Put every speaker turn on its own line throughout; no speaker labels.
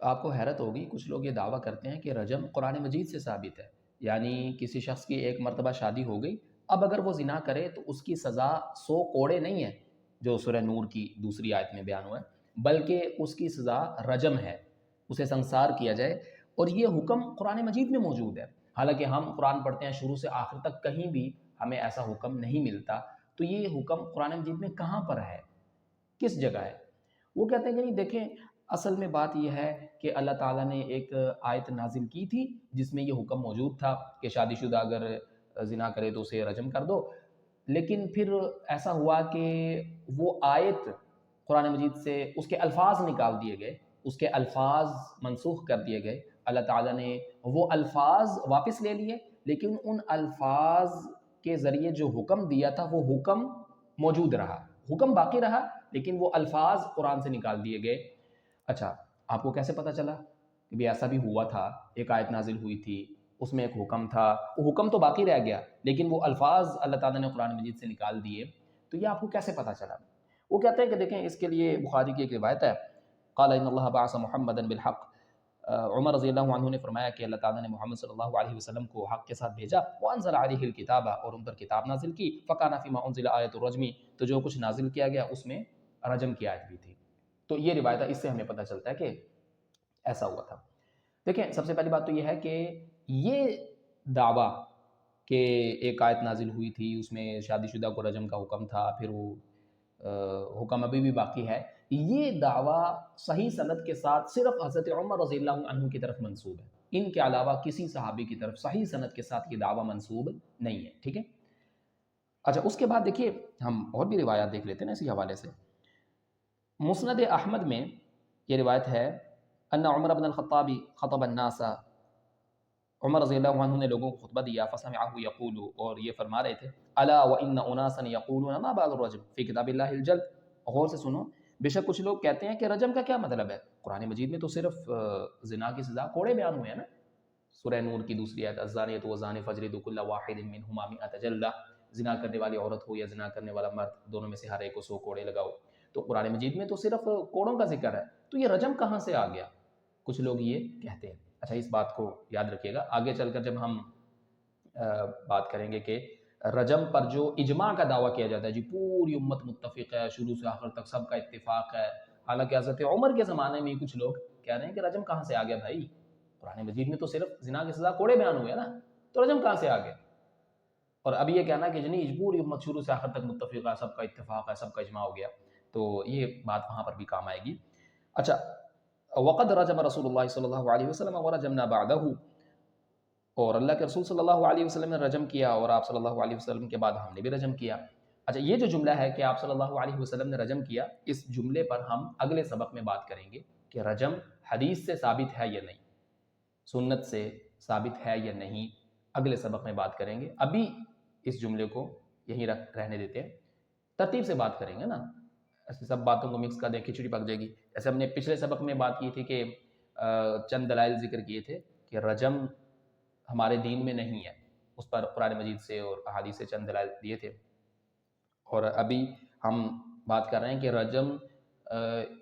آپ کو حیرت ہوگی، کچھ لوگ یہ دعویٰ کرتے ہیں کہ رجم قرآن مجید سے ثابت ہے، یعنی کسی شخص کی ایک مرتبہ شادی ہو گئی، اب اگر وہ زنا کرے تو اس کی سزا 100 کوڑے نہیں ہے جو سورہ نور کی دوسری آیت میں بیان ہوا ہے، بلکہ اس کی سزا رجم ہے، اسے سنسار کیا جائے، اور یہ حکم قرآن مجید میں موجود ہے۔ حالانکہ ہم قرآن پڑھتے ہیں شروع سے آخر تک، کہیں بھی ہمیں ایسا حکم نہیں ملتا، تو یہ حکم قرآن مجید میں کہاں پر ہے، کس جگہ ہے؟ وہ کہتے ہیں کہ نہیں، دیکھیں اصل میں بات یہ ہے کہ اللہ تعالیٰ نے ایک آیت نازل کی تھی جس میں یہ حکم موجود تھا کہ شادی شدہ اگر زنا کرے تو اسے رجم کر دو، لیکن پھر ایسا ہوا کہ وہ آیت قرآن مجید سے اس کے الفاظ نکال دیے گئے، اس کے الفاظ منسوخ کر دیے گئے، اللہ تعالیٰ نے وہ الفاظ واپس لے لیے، لیکن ان الفاظ کے ذریعے جو حکم دیا تھا وہ حکم موجود رہا، حکم باقی رہا، لیکن وہ الفاظ قرآن سے نکال دیے گئے۔ اچھا، آپ کو کیسے پتہ چلا کہ بھی ایسا بھی ہوا تھا؟ ایک آیت نازل ہوئی تھی، اس میں ایک حکم تھا، وہ حکم تو باقی رہ گیا لیکن وہ الفاظ اللہ تعالیٰ نے قرآن مجید سے نکال دیے، تو یہ آپ کو کیسے پتہ چلا؟ وہ کہتے ہیں کہ دیکھیں اس کے لیے بخاری کی ایک روایت ہے، قال ان اللہ بعث محمدا بالحق، عمر رضی اللہ عنہ نے فرمایا کہ اللہ تعالیٰ نے محمد صلی اللہ علیہ وسلم کو حق کے ساتھ بھیجا، وانزل علیہ الکتاب، اور ان پر کتاب نازل کی، فکان فیما انزل آیت الرجم، تو جو کچھ نازل کیا گیا اس میں رجم کی آیت بھی تھی۔ تو یہ روایت ہے، اس سے ہمیں پتہ چلتا ہے کہ ایسا ہوا تھا۔ دیکھیں سب سے پہلی بات تو یہ ہے کہ یہ دعویٰ کہ ایک آیت نازل ہوئی تھی اس میں شادی شدہ کو رجم کا حکم تھا، پھر وہ حکم ابھی بھی باقی ہے، یہ دعویٰ صحیح سند کے ساتھ صرف حضرت عمر رضی اللہ عنہ کی طرف منسوب ہے، ان کے علاوہ کسی صحابی کی طرف صحیح سند کے ساتھ یہ دعویٰ منسوب نہیں ہے، ٹھیک ہے؟ اچھا، اس کے بعد دیکھیے ہم اور بھی روایات دیکھ لیتے ہیں نا اسی حوالے سے۔ مسند احمد میں یہ روایت ہے، ان عمر بن الخطاب خطب الناس، عمر رضی اللہ عنہ نے لوگوں کو خطبہ دیا، فسمعه یقول، اور یہ فرما رہے تھے، الا وان اناسا یقولون ما بعد الرجم فی کتاب اللہ الجلد، غور سے سنو، بے شک کچھ لوگ کہتے ہیں کہ رجم کا کیا مطلب ہے، قرآن مجید میں تو صرف زنا کی سزا کوڑے بیان ہوئے ہیں نا، سورہ نور کی دوسری آیت، الزانیۃ والزانی فاجلدوا کل واحد منہما مئۃ جلدہ، زنا کرنے والی عورت ہو یا زنا کرنے والا مرد، دونوں میں سے ہر ایک کو 100 کوڑے لگاؤ۔ تو قرآن مجید میں تو صرف کوڑوں کا ذکر ہے، تو یہ رجم کہاں سے آ گیا؟ کچھ لوگ یہ کہتے ہیں۔ اچھا، اس بات کو یاد رکھیے گا، آگے چل کر جب ہم بات کریں گے کہ رجم پر جو اجماع کا دعویٰ کیا جاتا ہے، جی پوری امت متفق ہے، شروع سے آخر تک سب کا اتفاق ہے، حالانکہ حضرت عمر کے زمانے میں کچھ لوگ کہہ رہے ہیں کہ رجم کہاں سے آ گیا بھائی، قرآن مجید میں تو صرف زنا کی سزا کوڑے بیان ہوئے نا، تو رجم کہاں سے آ گیا؟ اور اب یہ کہنا کہ جنہیں پوری امت شروع سے آخر تک متفق ہے، سب کا اتفاق ہے، سب کا اجماع ہو گیا، تو یہ بات وہاں پر بھی کام آئے گی۔ اچھا، وقد رجم رسول اللہ صلی اللہ علیہ وسلم ورجمنا بعدہ، اور اللہ کے رسول صلی اللہ علیہ وسلم نے رجم کیا اور آپ صلی اللہ علیہ وسلم کے بعد ہم نے بھی رجم کیا۔ اچھا، یہ جو جملہ ہے کہ آپ صلی اللہ علیہ وسلم نے رجم کیا، اس جملے پر ہم اگلے سبق میں بات کریں گے کہ رجم حدیث سے ثابت ہے یا نہیں، سنت سے ثابت ہے یا نہیں، اگلے سبق میں بات کریں گے۔ ابھی اس جملے کو یہیں رہنے دیتے ہیں، ترتیب سے بات کریں گے نا، ایسے سب باتوں کو مکس کر دیں کھچڑی پک جائے گی۔ جیسے ہم نے پچھلے سبق میں بات کی تھی کہ چند دلائل ذکر کیے تھے کہ رجم ہمارے دین میں نہیں ہے، اس پر قرآن مجید سے اور احادیث سے چند دلائل دیے تھے، اور ابھی ہم بات کر رہے ہیں کہ رجم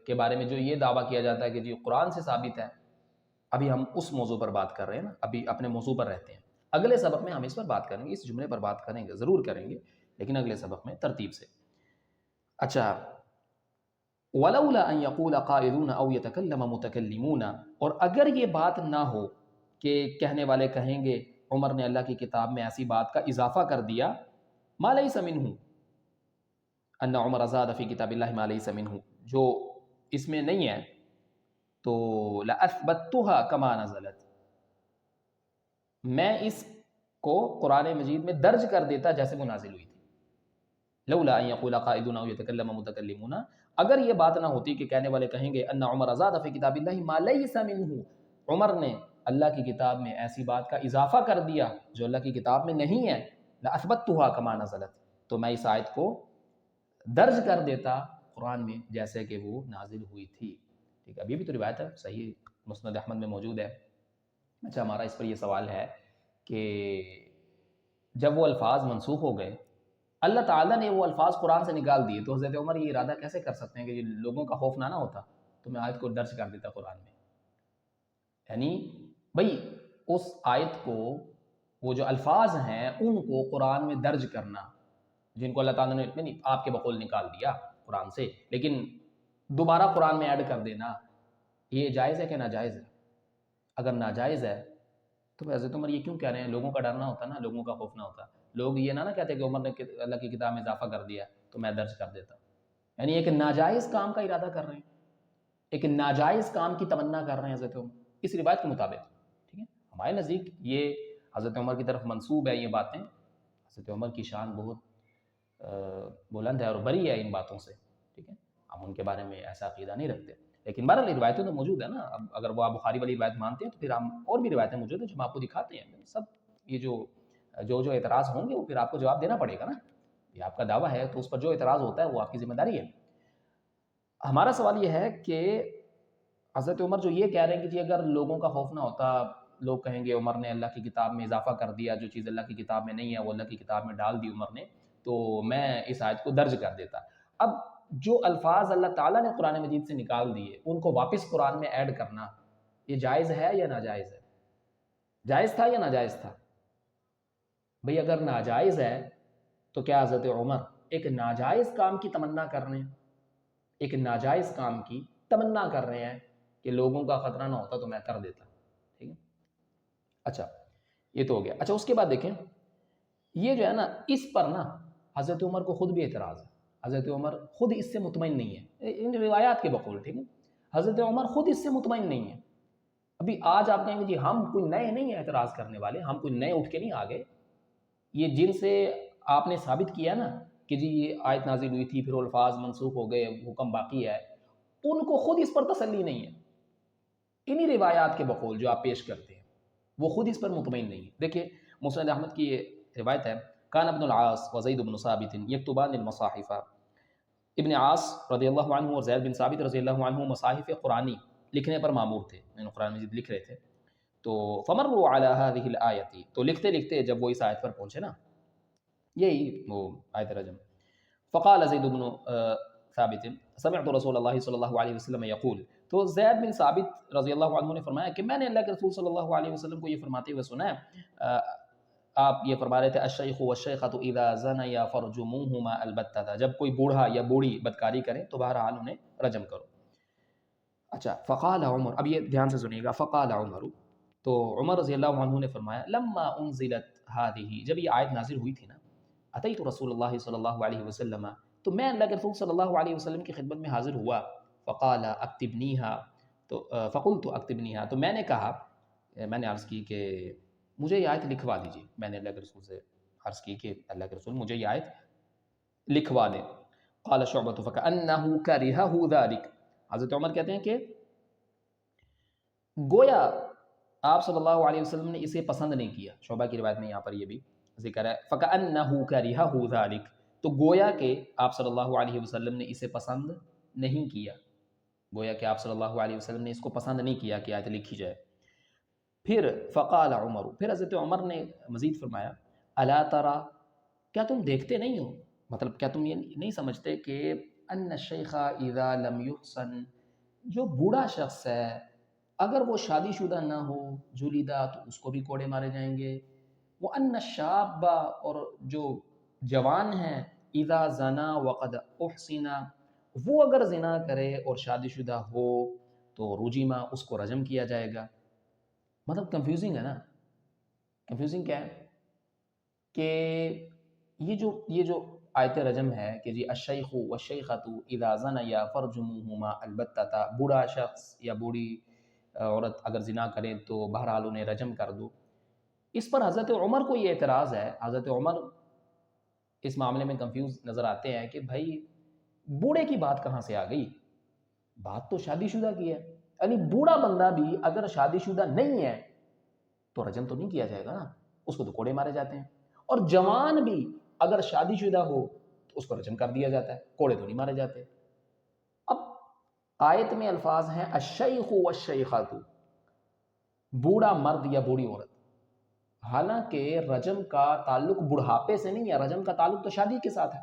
کے بارے میں جو یہ دعویٰ کیا جاتا ہے کہ جی قرآن سے ثابت ہے، ابھی ہم اس موضوع پر بات کر رہے ہیں نا، ابھی اپنے موضوع پر رہتے ہیں، اگلے سبق میں ہم اس پر بات کریں گے، اس جملے پر بات کریں گے، ضرور کریں گے، لیکن اگلے سبق میں ترتیب سے۔ اچھا، وَلَوْلَا أَن يَقُولَ قَائِلُونَ أَوْ يَتَكَلَّمَ مُتَكَلِّمُونَ، اور اگر یہ بات نہ ہو کہ کہنے والے کہیں گے عمر نے اللہ کی کتاب میں ایسی بات کا اضافہ کر دیا، مَا لَيْسَ مِنْهُ، أَنَّ عُمَرَ زَادَ فِي كِتَابِ اللَّهِ مَا لَيْسَ مِنْهُ، جو اس میں نہیں ہے، تو لَأَثْبَتُّهَا كَمَا نَزَلَتْ، میں اس کو قرآن مجید میں درج کر دیتا جیسے وہ نازل ہوئی تھی۔ لولا ان یقول قائلون او یتکلم متکلمون، اگر یہ بات نہ ہوتی کہ کہنے والے کہیں گے ان عمر زاد فی کتاب اللہ ما لیس منہ، عمر نے اللہ کی کتاب میں ایسی بات کا اضافہ کر دیا جو اللہ کی کتاب میں نہیں ہے، لاثبتها کما نزلت، تو میں اس آیت کو درج کر دیتا قرآن میں جیسے کہ وہ نازل ہوئی تھی۔ ٹھیک ہے، ابھی بھی تو روایت ہے، صحیح مسند احمد میں موجود ہے۔ اچھا، ہمارا اس پر یہ سوال ہے کہ جب وہ الفاظ منسوخ ہو گئے، اللہ تعالیٰ نے وہ الفاظ قرآن سے نکال دیے، تو حضرت عمر یہ ارادہ کیسے کر سکتے ہیں کہ لوگوں کا خوف نہ ہوتا تو میں آیت کو درج کر دیتا قرآن میں؟ یعنی بھئی اس آیت کو، وہ جو الفاظ ہیں ان کو قرآن میں درج کرنا، جن کو اللہ تعالیٰ نے نہیں آپ کے بقول نکال دیا قرآن سے، لیکن دوبارہ قرآن میں ایڈ کر دینا، یہ جائز ہے کہ ناجائز ہے؟ اگر ناجائز ہے تو پھر حضرت عمر یہ کیوں کہہ رہے ہیں؟ لوگوں کا ڈرنا ہوتا نا، لوگوں کا خوف نہ ہوتا، لوگ یہ نہ کہتے کہ عمر نے اللہ کی کتاب میں اضافہ کر دیا تو میں درج کر دیتا. یعنی ایک ناجائز کام کا ارادہ کر رہے ہیں، ایک ناجائز کام کی تمنا کر رہے ہیں حضرت عمر اس روایت کے مطابق. ٹھیک ہے، ہمارے نزدیک یہ حضرت عمر کی طرف منسوب ہے یہ باتیں. حضرت عمر کی شان بہت بلند ہے اور بری ہے ان باتوں سے. ٹھیک ہے، ہم ان کے بارے میں ایسا عقیدہ نہیں رکھتے، لیکن بہرحال روایتیں تو موجود ہیں نا. اب اگر وہ آپ بخاری والی روایت مانتے ہیں تو پھر ہم اور بھی روایتیں موجود ہیں جو ہم آپ کو دکھاتے ہیں. سب یہ جو اعتراض ہوں گے وہ پھر آپ کو جواب دینا پڑے گا نا. یہ آپ کا دعویٰ ہے تو اس پر جو اعتراض ہوتا ہے وہ آپ کی ذمہ داری ہے. ہمارا سوال یہ ہے کہ حضرت عمر جو یہ کہہ رہے ہیں کہ جی اگر لوگوں کا خوف نہ ہوتا، لوگ کہیں گے عمر نے اللہ کی کتاب میں اضافہ کر دیا، جو چیز اللہ کی کتاب میں نہیں ہے وہ اللہ کی کتاب میں ڈال دی عمر نے، تو میں اس آیت کو درج کر دیتا. اب جو الفاظ اللہ تعالیٰ نے قرآن مجید سے نکال دیے ان کو واپس قرآن میں ایڈ کرنا، یہ جائز ہے یا ناجائز ہے؟ جائز تھا یا ناجائز تھا؟ بھئی اگر ناجائز ہے تو کیا حضرت عمر ایک ناجائز کام کی تمنا کر رہے ہیں؟ ایک ناجائز کام کی تمنا کر رہے ہیں کہ لوگوں کا خطرہ نہ ہوتا تو میں کر دیتا. ٹھیک ہے، اچھا یہ تو ہو گیا. اچھا اس کے بعد دیکھیں، یہ جو ہے نا اس پر نا حضرت عمر کو خود بھی اعتراض ہے. حضرت عمر خود اس سے مطمئن نہیں ہے ان روایات کے بقول. ٹھیک ہے، حضرت عمر خود اس سے مطمئن نہیں ہے. ابھی آج آپ کہیں گے جی ہم کوئی نئے نہیں ہیں اعتراض کرنے والے، ہم کوئی نئے اٹھ کے نہیں آ گئے. یہ جن سے آپ نے ثابت کیا نا کہ جی یہ آیت نازل ہوئی تھی پھر الفاظ منسوخ ہو گئے حکم باقی ہے، ان کو خود اس پر تسلی نہیں ہے. انہی روایات کے بقول جو آپ پیش کرتے ہیں وہ خود اس پر مطمئن نہیں ہے. دیکھیں مسند احمد کی یہ روایت ہے، کان ابن العاص و زید بن ثابت یکتبان المصاحف. ابن عاص رضی اللہ عنہ اور زید بن ثابت رضی اللہ عنہ مصاحف قرآنی لکھنے پر مامور تھے، یعنی قرآن مجید لکھ رہے تھے. تو فمروا علی هذه الآیت، تو لکھتے لکھتے جب وہ اس آیت پر پہنچے نا، یہی وہ آیت رجم، فقال زید بن ثابت سمعت رسول اللہ صلی اللہ علیہ وسلم یقول، تو زید بن ثابت رضی اللہ عنہ نے فرمایا کہ میں نے اللہ کے رسول صلی اللہ علیہ وسلم کو یہ فرماتے ہوئے سنا ہے. آپ یہ فرما رہے تھے الشیخ والشیخۃ اذا زنیا فرجموہما البتۃ، جب کوئی بوڑھا یا بوڑھی بدکاری کریں تو بہرحال انہیں رجم کرو. اچھا فقال عمر، اب یہ دھیان سے سنیے گا، فقال عمر، تو عمر رضی اللہ عنہ نے فرمایا لما انزلت هذه، جب یہ آیت نازل ہوئی تھی نا، اتیت رسول اللہ صلی اللہ علیہ وسلم، تو میں اللہ کے رسول صلی اللہ علیہ وسلم کی خدمت میں حاضر ہوا. فقال اکتبنیہا، تو فقلت اکتبنیہا، تو میں نے کہا، میں نے عرض کی کہ مجھے یہ آیت لکھوا دیجیے. میں نے اللہ کے رسول سے عرض کی کہ اللہ کے رسول مجھے یہ آیت لکھوا دیں. قال شعبۃ فکأنہ کرہہ ذلک، حضرت عمر کہتے ہیں کہ گویا آپ صلی اللہ علیہ وسلم نے اسے پسند نہیں کیا. شعبہ کی روایت میں یہاں پر یہ بھی ذکر ہے فکأنہ کرہہ ذلک، تو گویا کہ آپ صلی اللہ علیہ وسلم نے اسے پسند نہیں کیا، گویا کہ آپ صلی اللہ علیہ وسلم نے اس کو پسند نہیں کیا کہ آیت لکھی جائے. پھر فقال عمر، پھر حضرت عمر نے مزید فرمایا الا ترى، کیا تم دیکھتے نہیں ہو، مطلب کیا تم یہ نہیں سمجھتے کہ ان الشیخ اذا لم یحسن، جو بوڑھا شخص ہے اگر وہ شادی شدہ نہ ہو، جلیدہ، تو اس کو بھی کوڑے مارے جائیں گے. وان الشاب، اور جو جوان ہیں، اذا زنا وقد احسن، وہ اگر زنا کرے اور شادی شدہ ہو تو رجم، اس کو رجم کیا جائے گا. مطلب کنفیوزنگ ہے نا. کنفیوزنگ کیا ہے کہ یہ جو آیت رجم ہے کہ جی الشیخ والشیخۃ اذا زنیا فرجموہما البتۃ، بوڑھا شخص یا بوڑھی عورت اگر زنا کریں تو بہرحال انہیں رجم کر دو. اس پر حضرت عمر کو یہ اعتراض ہے. حضرت عمر اس معاملے میں کنفیوز نظر آتے ہیں کہ بھائی بوڑھے کی بات کہاں سے آ گئی، بات تو شادی شدہ کی ہے. یعنی بوڑھا بندہ بھی اگر شادی شدہ نہیں ہے تو رجم تو نہیں کیا جائے گا نا، اس کو تو کوڑے مارے جاتے ہیں. اور جوان بھی اگر شادی شدہ ہو تو اس کو رجم کر دیا جاتا ہے، کوڑے تو نہیں مارے جاتے. اب آیت میں الفاظ ہیں الشیخ والشیخۃ، بوڑھا مرد یا بوڑھی عورت. حالانکہ رجم کا تعلق بڑھاپے سے نہیں ہے، رجم کا تعلق تو شادی کے ساتھ ہے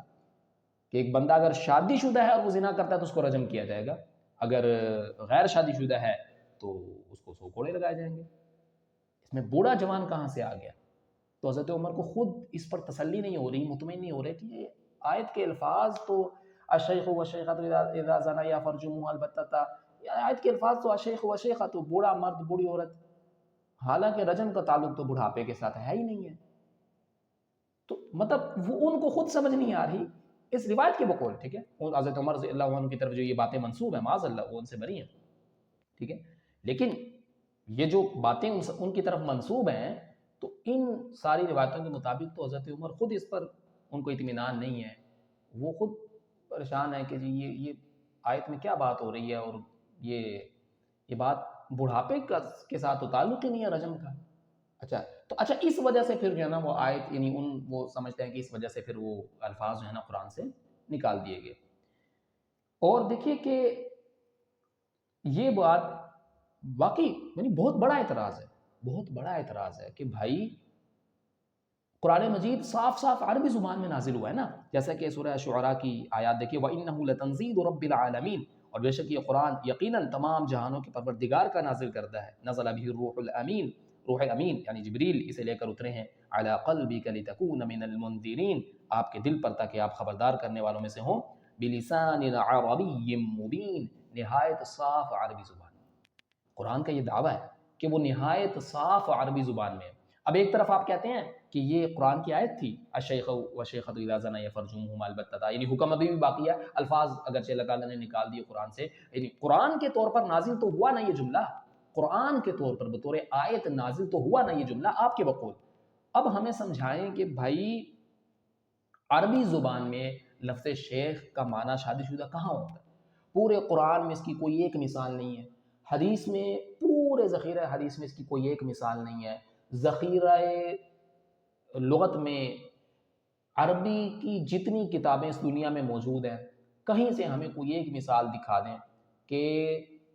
کہ ایک بندہ اگر شادی شدہ ہے اور وہ زنا کرتا ہے تو اس کو رجم کیا جائے گا. اگر غیر شادی شدہ ہے تو اس کو سو کوڑے لگائے جائیں گے۔ اس میں بوڑھا جوان کہاں سے آ گیا؟ تو حضرت عمر کو خود اس پر تسلی نہیں ہو رہی، مطمئن نہیں ہو رہے کہ یہ آیت کے الفاظ تو الشیخ والشیخۃ اذا زنیا فرجموها البتۃ، آیت کے الفاظ تو الشیخ والشیخۃ، بوڑھا مرد بوڑھی عورت، حالانکہ رجم کا تعلق تو بڑھاپے کے ساتھ ہے ہی نہیں ہے۔ تو مطلب وہ ان کو خود سمجھ نہیں آ رہی اس روایت کے بقول، ٹھیک ہے، حضرت عمر رضی اللہ عنہ کی طرف جو یہ باتیں منسوب ہیں، معاذ اللہ وہ ان سے بری ہیں، ٹھیک ہے، لیکن یہ جو باتیں ان کی طرف منسوب ہیں تو ان ساری روایتوں کے مطابق تو حضرت عمر خود اس پر ان کو اطمینان نہیں ہے، وہ خود پریشان ہے کہ جی یہ آیت میں کیا بات ہو رہی ہے، اور یہ بات بڑھاپے کے ساتھ تو تعلق ہی نہیں ہے رجم کا۔ اچھا اس وجہ سے پھر جو ہے نا وہ آیت، یعنی وہ سمجھتے ہیں کہ اس وجہ سے پھر وہ الفاظ جو ہے نا قرآن سے نکال دیے گئے۔ اور دیکھیے کہ یہ بات واقعی یعنی بہت بڑا اعتراض ہے، بہت بڑا اعتراض ہے کہ بھائی قرآن مجید صاف صاف عربی زبان میں نازل ہوا ہے نا، جیسا کہ سورہ شعراء کی آیات دیکھیے، وَإِنَّهُ لَتَنزِيلُ رَبِّ الْعَالَمِينَ، اور بے شک یہ قرآن یقیناً تمام جہانوں کے پروردگار کا نازل کردہ ہے، نزل بہ الروح الامین، روح امین یعنی جبریل اسے لے کر اترے ہیں، علی قلبک لتکون من المنذرین، آپ کے دل پر تاکہ آپ خبردار کرنے والوں میں سے ہوں، بلسان عربی مبین، نہایت صاف عربی زبان میں۔ قرآن کا یہ دعویٰ ہے کہ وہ نہایت صاف عربی زبان میں ہے۔ اب ایک طرف آپ کہتے ہیں کہ یہ قرآن کی آیت تھی، الشیخ والشیخۃ اذا زنیا فرجموهما البتۃ، یعنی حکم ابھی بھی باقی ہے، الفاظ اگرچہ اللہ تعالیٰ نے نکال دیے قرآن سے، یعنی قرآن کے طور پر نازل تو ہوا نا یہ جملہ، قرآن کے طور پر بطور آیت نازل تو ہوا نا یہ جملہ آپ کے بقول۔ اب ہمیں سمجھائیں کہ بھائی عربی زبان میں لفظ شیخ کا معنی شادی شدہ کہاں ہوتا ہے؟ پورے قرآن میں اس کی کوئی ایک مثال نہیں ہے، حدیث میں پورے ذخیرہ حدیث میں اس کی کوئی ایک مثال نہیں ہے، ذخیرہ لغت میں عربی کی جتنی کتابیں اس دنیا میں موجود ہیں کہیں سے ہمیں کوئی ایک مثال دکھا دیں کہ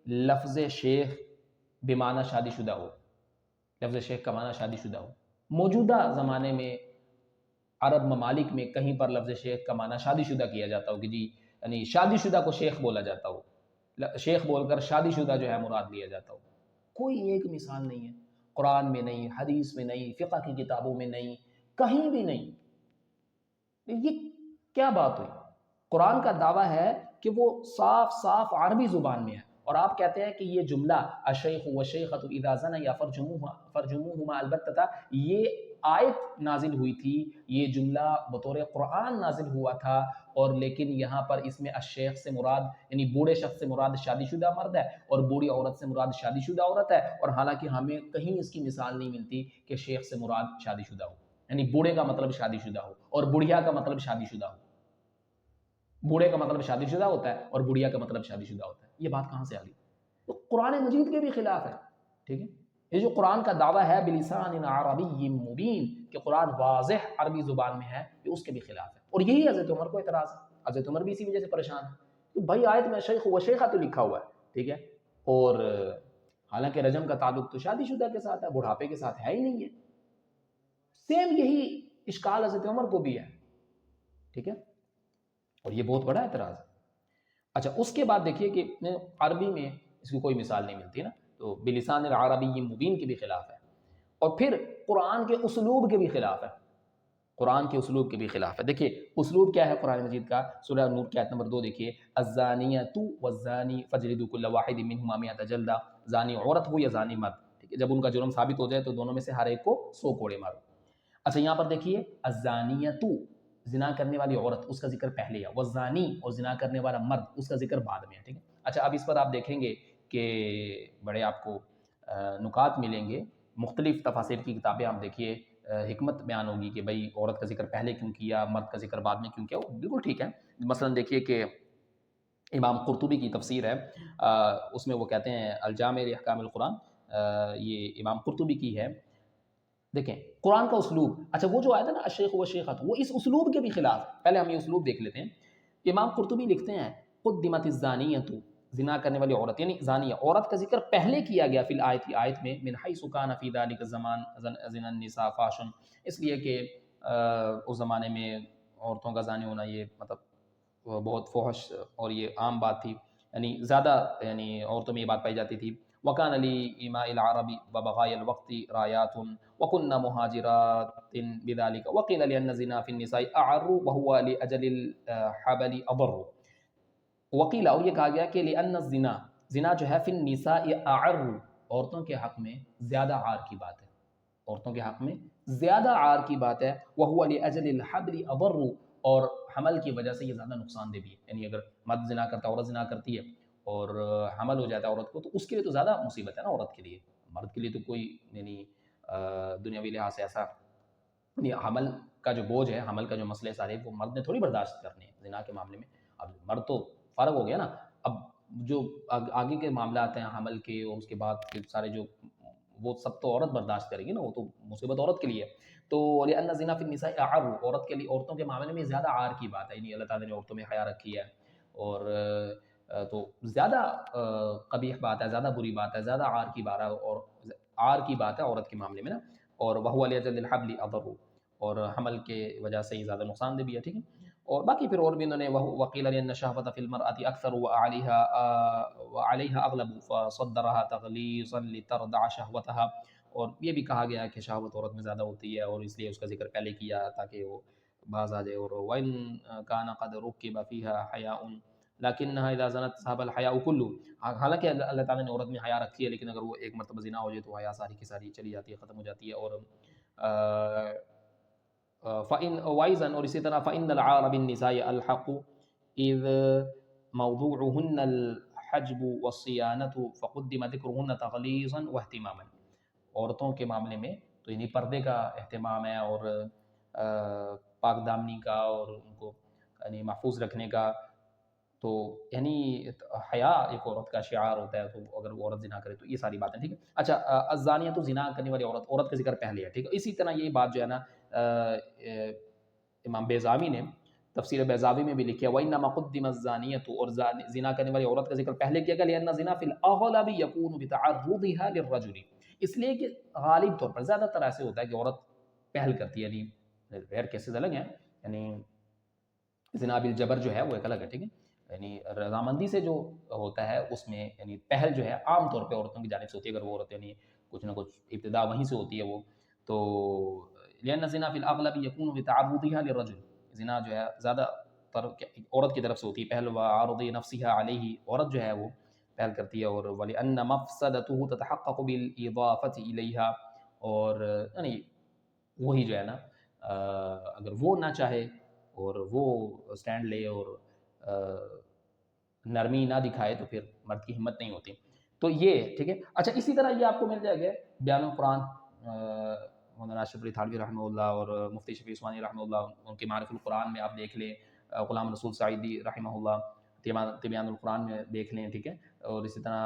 لفظ شیخ بمعنی شادی شدہ ہو، لفظ شیخ کا معنی شادی شدہ ہو۔ موجودہ زمانے میں عرب ممالک میں کہیں پر لفظ شیخ کا معنی شادی شدہ کیا جاتا ہو کہ جی یعنی شادی شدہ کو شیخ بولا جاتا ہو، شیخ بول کر شادی شدہ جو ہے مراد لیا جاتا ہو، کوئی ایک مثال نہیں ہے، قرآن میں نہیں، حدیث میں نہیں، فقہ کی کتابوں میں نہیں، کہیں بھی نہیں۔ یہ کیا بات ہوئی؟ قرآن کا دعویٰ ہے کہ وہ صاف صاف عربی زبان میں ہے، اور آپ کہتے ہیں کہ یہ جملہ الشیخ والشیخۃ اذا زنیا فرجموهما البتۃ یہ آیت نازل ہوئی تھی، یہ جملہ بطور قرآن نازل ہوا تھا، اور لیکن یہاں پر اس میں الشیخ سے مراد یعنی بوڑھے شخص سے مراد شادی شدہ مرد ہے، اور بوڑھی عورت سے مراد شادی شدہ عورت ہے، اور حالانکہ ہمیں کہیں اس کی مثال نہیں ملتی کہ شیخ سے مراد شادی شدہ ہو، یعنی بوڑھے کا مطلب شادی شدہ ہو اور بڑھیا کا مطلب شادی شدہ ہو، بوڑھے کا مطلب شادی شدہ ہوتا ہے اور بڑھیا کا مطلب شادی شدہ ہوتا ہے، یہ بات کہاں سے آ گئی؟ تو قرآن مجید کے بھی خلاف ہے، ٹھیک ہے، یہ جو قرآن کا دعویٰ ہے بلسان عربی مبین کہ قرآن واضح عربی زبان میں ہے، یہ اس کے بھی خلاف ہے، اور یہی حضرت عمر کو اعتراض ہے، حضرت عمر بھی اسی وجہ سے پریشان ہے کہ بھائی آیت میں شیخ و شیخہ تو لکھا ہوا ہے، ٹھیک ہے، اور حالانکہ رجم کا تعلق تو شادی شدہ کے ساتھ ہے، بڑھاپے کے ساتھ ہے ہی نہیں ہے، سیم یہی اشکال حضرت عمر کو بھی ہے، ٹھیک ہے، اور یہ بہت بڑا اعتراض ہے۔ اچھا اس کے بعد دیکھیے کہ عربی میں اس کی کوئی مثال نہیں ملتی نا، تو بلسان العربی مبین کے بھی خلاف ہے، اور پھر قرآن کے اسلوب کے بھی خلاف ہے، قرآن کے اسلوب کے بھی خلاف ہے۔ دیکھیے اسلوب کیا ہے قرآن مجید کا، سورہ نور کی آیت نمبر 2 دیکھیے، الزانیۃ والزانی فاجلدوا کل واحد منہما مئۃ جلدہ، زانی عورت ہو یا زانی مرد، ٹھیک ہے، جب ان کا جرم ثابت ہو جائے تو دونوں میں سے ہر ایک کو 100 کوڑے مارو۔ اچھا یہاں پر دیکھیے الزانیۃ زنا کرنے والی عورت، اس کا ذکر پہلے ہے، والزانی اور زنا کرنے والا مرد اس کا ذکر بعد میں ہے، ٹھیک ہے۔ اچھا اب اس پر آپ دیکھیں گے کہ بڑے آپ کو نکات ملیں گے، مختلف تفاسیر کی کتابیں آپ دیکھیے، حکمت بیان ہوگی کہ بھئی عورت کا ذکر پہلے کیوں کیا، مرد کا ذکر بعد میں کیوں کیا، وہ بالکل ٹھیک ہے۔ مثلا دیکھیے کہ امام قرطبی کی تفسیر ہے، اس میں وہ کہتے ہیں الجامع لاحکام القرآن، یہ امام قرطبی کی ہے۔ دیکھیں قرآن کا اسلوب، اچھا وہ جو آیا تھا نا الشیخ والشیخۃ، وہ اس اسلوب کے بھی خلاف ہے، پہلے ہم یہ اسلوب دیکھ لیتے ہیں۔ امام قرطبی لکھتے ہیں قدمت الزانیۃ، زنا کرنے والی عورت یعنی زانیہ عورت کا ذکر پہلے کیا گیا فی الآیت آیت میں، من حیث کان فی ذلک الزمان زنا النساء فحش، اس لیے کہ اس زمانے میں عورتوں کا زانی ہونا یہ مطلب بہت فحش اور یہ عام بات تھی، یعنی زیادہ یعنی عورتوں میں یہ بات پائی جاتی تھی، وکان لإیماء العرب وبغاء الوقت رایات وكنا مهاجرات بذلك وقيل لأن الزنا في النساء أعر وهو لأجل الحبل أضر. وقیل اور یہ کہا گیا کہ لأن الزنا زنا جو ہے فی النساء اعر عورتوں کے حق میں زیادہ عار کی بات ہے، عورتوں کے حق میں زیادہ عار کی بات ہے، وهو لأجل الحبل اضر اور حمل کی وجہ سے یہ زیادہ نقصان دہ بھی ہے، یعنی اگر مرد زنا کرتا ہے عورت زنا کرتی ہے اور حمل ہو جاتا ہے عورت کو تو اس کے لیے تو زیادہ مصیبت ہے نا عورت کے لیے، مرد کے لیے تو کوئی یعنی دنیاوی لحاظ سے ایسا یعنی حمل کا جو بوجھ ہے، حمل کا جو مسئلے سارے وہ مرد نے تھوڑی برداشت کرنے ہیں زنا کے معاملے میں. اب مرد تو فرق ہو گیا نا، اب جو آگے کے معاملات ہیں حمل کے اور اس کے بعد کے سارے جو وہ سب تو عورت برداشت کرے گی نا، وہ تو مصیبت عورت کے لیے. تو لأن الزنا فی النساء اعر عورت کے لیے عورتوں کے معاملے میں زیادہ عار کی بات ہے، یعنی اللہ تعالیٰ نے عورتوں میں حیا رکھی ہے اور تو زیادہ قبیح بات ہے، زیادہ بری بات ہے، زیادہ عار کی بات ہے اور عار کی بات ہے عورت کے معاملے میں نا. اور وهو لأجل الحبل اضر اور حمل کے وجہ سے ہی زیادہ نقصان دہ بھی ہے، ٹھیک ہے. اور باقی پھر اور بھی انہوں نے وقیل لأن الشهوة في المرأة أكثر وعليها أغلب فصدرها تغليظا لتردع شهوتها. اور یہ بھی کہا گیا ہے کہ شہوت عورت میں زیادہ ہوتی ہے اور اس لیے اس کا ذکر پہلے کیا تاکہ وہ باز آ جائے. اور وَإِن كَانَ قَدْ رُكِّبَ فِيهَا حَيَاءٌ لَكِنَّهَا إِذَا زَنَتْ ذَهَبَ الْحَيَاءُ كُلُّهُ. حالانکہ اللہ تعالیٰ نے عورت میں حیا رکھی ہے لیکن اگر وہ ایک مرتبہ زنا ہو جائے تو حیا ساری کی ساری چلی جاتی ہے، ختم ہو جاتی ہے. اور فَإِنْ وَأَيْضًا اور اسی طرح فَإِنَّ الْعَارَ بِالنِّسَاءِ أَلْحَقُ إِذْ موضوعهن الحجب والصيانة فقدم ذكرهن تغليظا واهتماما. عورتوں کے معاملے میں تو یعنی پردے کا اہتمام ہے اور پاک دامنی کا اور ان کو یعنی محفوظ رکھنے کا. تو یعنی حیا ایک عورت کا شعار ہوتا ہے، تو اگر وہ عورت زنا کرے تو یہ ساری باتیں ٹھیک ہے. اچھا الزانیہ تو زنا کرنے والی عورت کا ذکر پہلے ہے، ٹھیک ہے. اسی طرح یہ بات جو ہے نا امام بیضاوی نے تفسیر بیضاوی میں بھی لکھی ہے وَإِنَّمَا قُدِّمَ الزَّانِيَةُ اور زنا کرنے والی عورت کا ذکر پہلے کیا گیا لأن الزنا فی الأغلب يكون بتعرضها للرجل، اس لیے کہ غالب طور پر زیادہ تر ایسے ہوتا ہے کہ عورت پہل کرتی ہے، یعنی غیر کیسز الگ ہیں، یعنی زنا بالجبر جو ہے وہ ایک الگ ہے، ٹھیک ہے. یعنی رضامندی سے جو ہوتا ہے اس میں یعنی پہل جو ہے عام طور پہ عورتوں کی جانب سے ہوتی ہے، اگر وہ عورت یعنی کچھ نہ کچھ ابتدا وہیں سے ہوتی ہے وہ تو لأن الزنا فی الأغلب يكون بتعرضها للرجل، زنا جو ہے زیادہ تر عورت کی طرف سے ہوتی ہے پہل، وعرض نفسها علیہ عورت جو ہے وہ پہل کرتی ہے. اور وَلِأَنَّ مَفْسَدَتُهُ تَتَحَقَّقُ بِالْإِضَافَةِ إِلَيْهَا اور یعنی وہی جو ہے نا اگر وہ نہ چاہے اور وہ سٹینڈ لے اور نرمی نہ دکھائے تو پھر مرد کی ہمت نہیں ہوتی. تو یہ ٹھیک ہے. اچھا اسی طرح یہ آپ کو مل جائے گا بیان القرآن مولانا اشرف علی تھانوی رحمہ اللہ اور مفتی شفیع عثمانی رحمہ اللہ ان کے معرف القرآن میں آپ دیکھ لیں، غلام رسول سعیدی رحمہ اللہ تبیان القرآن میں دیکھ لیں، ٹھیک ہے. اور اسی طرح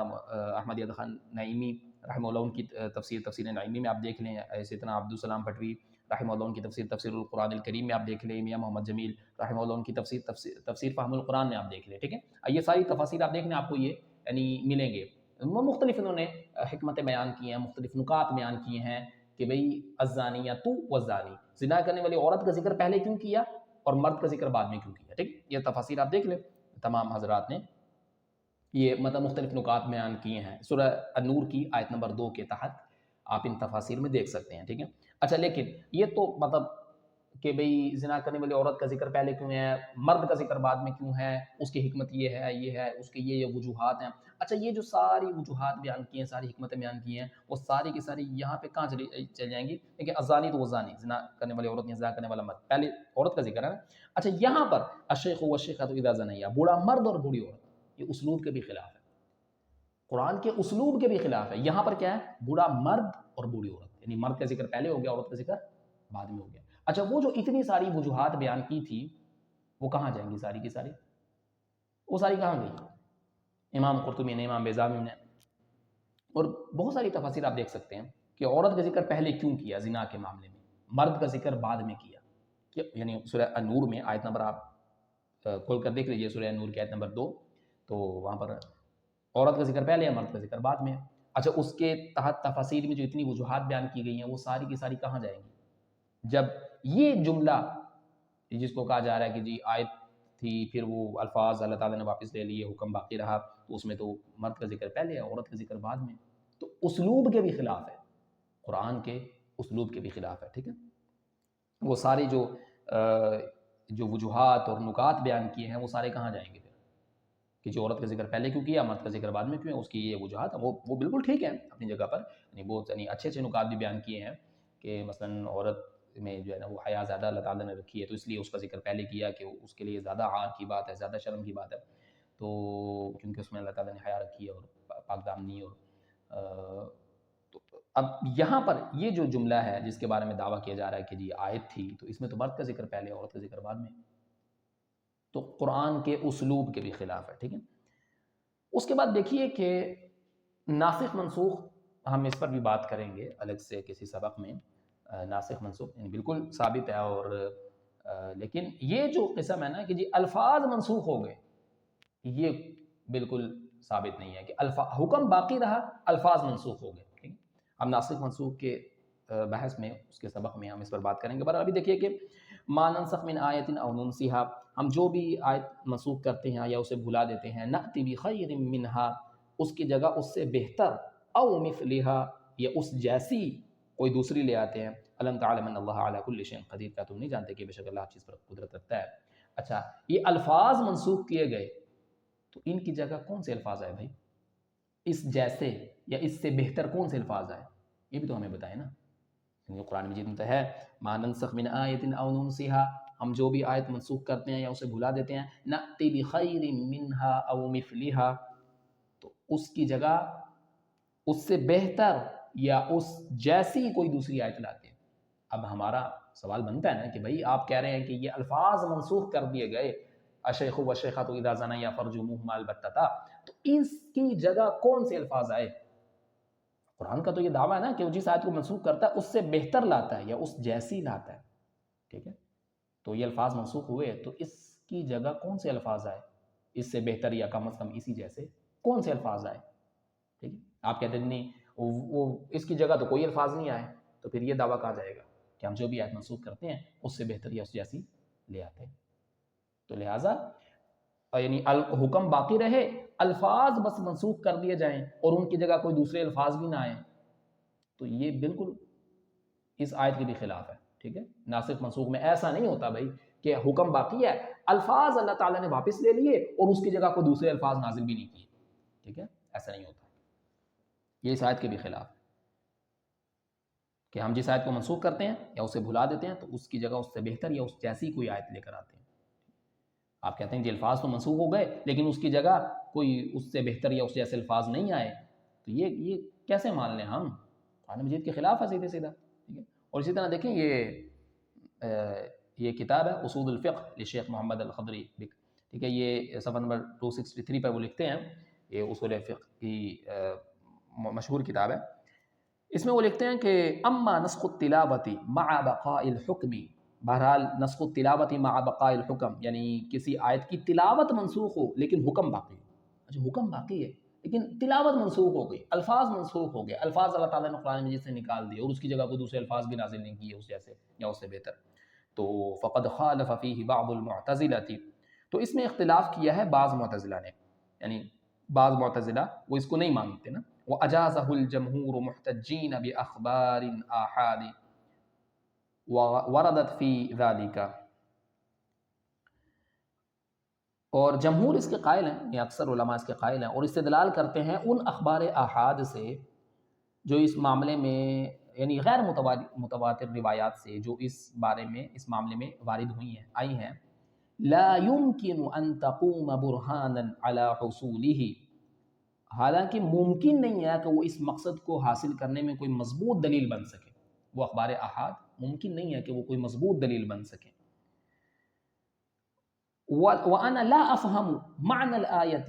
احمد یاد خان نعیمی رحمہ اللہ ان کی تفسیر نعیمی میں آپ دیکھ لیں. اسی طرح عبدالسلام پٹوی رحمہ اللہ ان کی تفسیر القرآن الکریم میں آپ دیکھ لیں. میاں محمد جمیل رحمہ اللہ ان کی تفسیر فہم القرآن میں آپ دیکھ لیں، ٹھیک ہے. یہ ساری تفاسیر آپ دیکھ لیں، آپ کو یہ یعنی ملیں گے. مختلف انہوں نے حکمتیں بیان کی ہیں، مختلف نکات بیان کیے ہیں کہ بھئی الزانیۃ والزانی، زنا کرنے والی عورت کا ذکر پہلے کیوں کیا اور مرد کا ذکر بعد میں کیوں کیا، ٹھیک. یہ تفاسیر آپ دیکھ لیں، تمام حضرات نے یہ مطلب مختلف نکات بیان کیے ہیں. سورہ النور کی آیت نمبر 2 کے تحت آپ ان تفاسیر میں دیکھ سکتے ہیں، ٹھیک ہے. اچھا لیکن یہ تو مطلب کہ بھئی زنا کرنے والی عورت کا ذکر پہلے کیوں ہے، مرد کا ذکر بعد میں کیوں ہے، اس کی حکمت یہ ہے اس کے یہ وجوہات ہیں. اچھا یہ جو ساری وجوہات بیان کی ہیں، ساری حکمتیں بیان کی ہیں، وہ ساری کی ساری یہاں پہ کہاں چل جائیں گی؟ دیکھیں الزانی تو والزانی، زنا کرنے والی عورت یا زنا کرنے والا مرد، پہلے عورت کا ذکر ہے نا. اچھا یہاں پر الشیخ والشیخۃ اذا زنیا، بوڑھا مرد اور بوڑھی عورت، یہ اسلوب کے بھی خلاف ہے، قرآن کے اسلوب کے بھی خلاف ہے. یہاں پر کیا ہے؟ بوڑھا مرد اور بوڑھی عورت، یعنی مرد کا ذکر پہلے ہو گیا، عورت کا ذکر بعد میں ہو گیا. اچھا وہ جو اتنی ساری وجوہات بیان کی تھی وہ کہاں جائیں گی ساری کی ساری؟ وہ ساری کہاں گئی؟ امام قرطبی نے، امام بیضاوی نے اور بہت ساری تفاسیر آپ دیکھ سکتے ہیں کہ عورت کا ذکر پہلے کیوں کیا زنا کے معاملے میں، مرد کا ذکر بعد میں کیا. یعنی سورہ النور میں آیت نمبر آپ کھول کر دیکھ لیجئے، سورہ النور کی آیت نمبر 2، تو وہاں پر عورت کا ذکر پہلے ہے، مرد کا ذکر بعد میں. اچھا اس کے تحت تفاسیر میں جو اتنی وجوہات بیان کی گئی ہیں وہ ساری کی ساری کہاں جائیں گی؟ جب یہ جملہ جس کو کہا جا رہا ہے کہ جی آیت تھی پھر وہ الفاظ اللہ تعالیٰ نے واپس لے لیے، حکم باقی رہا، تو اس میں تو مرد کا ذکر پہلے ہے عورت کا ذکر بعد میں. تو اسلوب کے بھی خلاف ہے، قرآن کے اسلوب کے بھی خلاف ہے، ٹھیک ہے. وہ سارے جو وجوہات اور نکات بیان کیے ہیں وہ سارے کہاں جائیں گے پھر، کہ جو عورت کا ذکر پہلے کیوں کیا، مرد کا ذکر بعد میں کیوں ہے، اس کی یہ وجوہات وہ بالکل ٹھیک ہیں اپنی جگہ پر، یعنی بہت اچھے اچھے نکات بھی بیان کیے ہیں کہ مثلا عورت میں جو ہے نا وہ حیا زیادہ اللہ تعالیٰ نے رکھی ہے، تو اس لیے اس کا ذکر پہلے کیا کہ اس کے لیے زیادہ عار کی بات ہے، زیادہ شرم کی بات ہے، تو کیونکہ اس میں اللہ تعالیٰ نے حیا رکھی ہے اور پاک دامنی. اور تو اب یہاں پر یہ جو جملہ ہے جس کے بارے میں دعویٰ کیا جا رہا ہے کہ جی آیت تھی، تو اس میں تو مرد کا ذکر پہلے عورت کا ذکر بعد میں، تو قرآن کے اسلوب کے بھی خلاف ہے، ٹھیک ہے. اس کے بعد دیکھیے کہ ناسخ منسوخ، ہم اس پر بھی بات کریں گے الگ سے کسی سبق میں. ناسخ منسوخ یعنی بالکل ثابت ہے، اور لیکن یہ جو قسم ہے نا کہ جی الفاظ منسوخ ہو گئے، یہ بالکل ثابت نہیں ہے کہ حکم باقی رہا، الفاظ منسوخ ہو گئے، ٹھیک ہے. اب ناسخ منسوخ کے بحث میں، اس کے سبق میں ہم اس پر بات کریں گے. بہرحال ابھی دیکھیے کہ ما ننسخ من آیت او ننسیہا، ہم جو بھی آیت منسوخ کرتے ہیں یا اسے بھلا دیتے ہیں، نأتی بخیر منہا، اس کی جگہ اس سے بہتر، او مثلہا، یا اس جیسی کوئی دوسری لے آتے ہیں. الم تعلم ان اللہ علی کل شیء قدیر، کیا تم نہیں جانتے کہ بے شک اللہ ہر چیز پر قدرت رکھتا ہے. اچھا، یہ الفاظ منسوخ کیے گئے تو ان کی جگہ کون سے الفاظ آئے بھائی؟ اس جیسے یا اس سے بہتر کون سے الفاظ آئے، یہ بھی تو ہمیں بتائیں نا. قرآن مجید میں تو ہے ما ننسخ من آیت او ننسیہا، ہم جو بھی آیت منسوخ کرتے ہیں یا اسے بھلا دیتے ہیں، نأتی بخیر منہا او مثلہا، تو اس کی جگہ اس سے بہتر یا اس جیسی کوئی دوسری آیت لاتے ہیں. اب ہمارا سوال بنتا ہے نا کہ بھائی آپ کہہ رہے ہیں کہ یہ الفاظ منسوخ کر دیے گئے، الشیخ والشیخۃ اذا زنیا فرجموہما البتۃ، تو اس کی جگہ کون سے الفاظ آئے؟ قرآن کا تو یہ دعویٰ ہے نا کہ وہ جس آیت کو منسوخ کرتا ہے اس سے بہتر لاتا ہے یا اس جیسی لاتا ہے، ٹھیک ہے. تو یہ الفاظ منسوخ ہوئے تو اس کی جگہ کون سے الفاظ آئے؟ اس سے بہتر یا کم از کم اسی جیسے کون سے الفاظ آئے؟ ٹھیک ہے. آپ کہتے ہیں نہیں وہ اس کی جگہ تو کوئی الفاظ نہیں آئے، تو پھر یہ دعویٰ کہا جائے گا کہ ہم جو بھی آیت منسوخ کرتے ہیں اس سے بہتر یا اس جیسی لے آتے ہیں. تو لہٰذا یعنی حکم باقی رہے، الفاظ بس منسوخ کر دیے جائیں اور ان کی جگہ کوئی دوسرے الفاظ بھی نہ آئیں، تو یہ بالکل اس آیت کے بھی خلاف ہے، ٹھیک ہے. ناسخ منسوخ میں ایسا نہیں ہوتا بھائی کہ حکم باقی ہے، الفاظ اللہ تعالیٰ نے واپس لے لیے اور اس کی جگہ کوئی دوسرے الفاظ نازل بھی نہیں کیے، ٹھیک ہے. ایسا نہیں ہوتا، یہ اس آیت کے بھی خلاف ہے کہ ہم جس آیت کو منسوخ کرتے ہیں یا اسے بھلا دیتے ہیں تو اس کی جگہ اس سے بہتر یا اس جیسی کوئی آیت لے کر آتے ہیں. آپ کہتے ہیں کہ الفاظ تو منسوخ ہو گئے لیکن اس کی جگہ کوئی اس سے بہتر یا اس جیسے الفاظ نہیں آئے، تو یہ کیسے مان لیں ہم؟ قرآن مجید کے خلاف ہے سیدھے سیدھا، ٹھیک ہے. اور اسی طرح دیکھیں یہ کتاب ہے اصول الفقہ لشیخ محمد الخضری، ٹھیک ہے. یہ صفحہ نمبر 263 پر وہ لکھتے ہیں، یہ اصول فقہ کی مشہور کتاب ہے. اس میں وہ لکھتے ہیں کہ اما نسخ التلاوت مع بقاء الحکم، بہرحال نسخ التلاوت مع بقاء الحکم یعنی کسی آیت کی تلاوت منسوخ ہو لیکن حکم باقی ہو. اچھا، حکم باقی ہے لیکن تلاوت منسوخ ہو گئی، الفاظ منسوخ ہو گئے، الفاظ اللہ تعالیٰ نے قرآن مجید سے نکال دیے اور اس کی جگہ کوئی دوسرے الفاظ بھی نازل نہیں کیے اس جیسے یا اس سے بہتر، تو فقد خالف فیہ بعض المعتزلہ، تو اس میں اختلاف کیا ہے بعض معتزلہ نے، یعنی بعض معتزلہ وہ اس کو نہیں مانتے نا. وَأَجَازَهُ الْجَمْهُورُ مُحْتَجِّينَ بِأَخْبَارٍ آحَادٍ وَرَدَتْ فِي ذَلِكَ، اور جمہور اس کے قائل ہیں، یا اکثر علماء اس کے قائل ہیں اور استدلال کرتے ہیں ان اخبار آحاد سے جو اس معاملے میں یعنی غیر متواتر روایات سے جو اس بارے میں اس معاملے میں وارد ہوئی ہیں، آئی ہیں. لا يمكن ان تقوم برهانا على حصوله، حالانکہ ممکن نہیں ہے کہ وہ اس مقصد کو حاصل کرنے میں کوئی مضبوط دلیل بن سکے. وہ اخبار احاد ممکن نہیں ہے کہ وہ کوئی مضبوط دلیل بن سکے. وَأَنَا لَا أَفْهَمُ مَعْنَى الْآيَةِ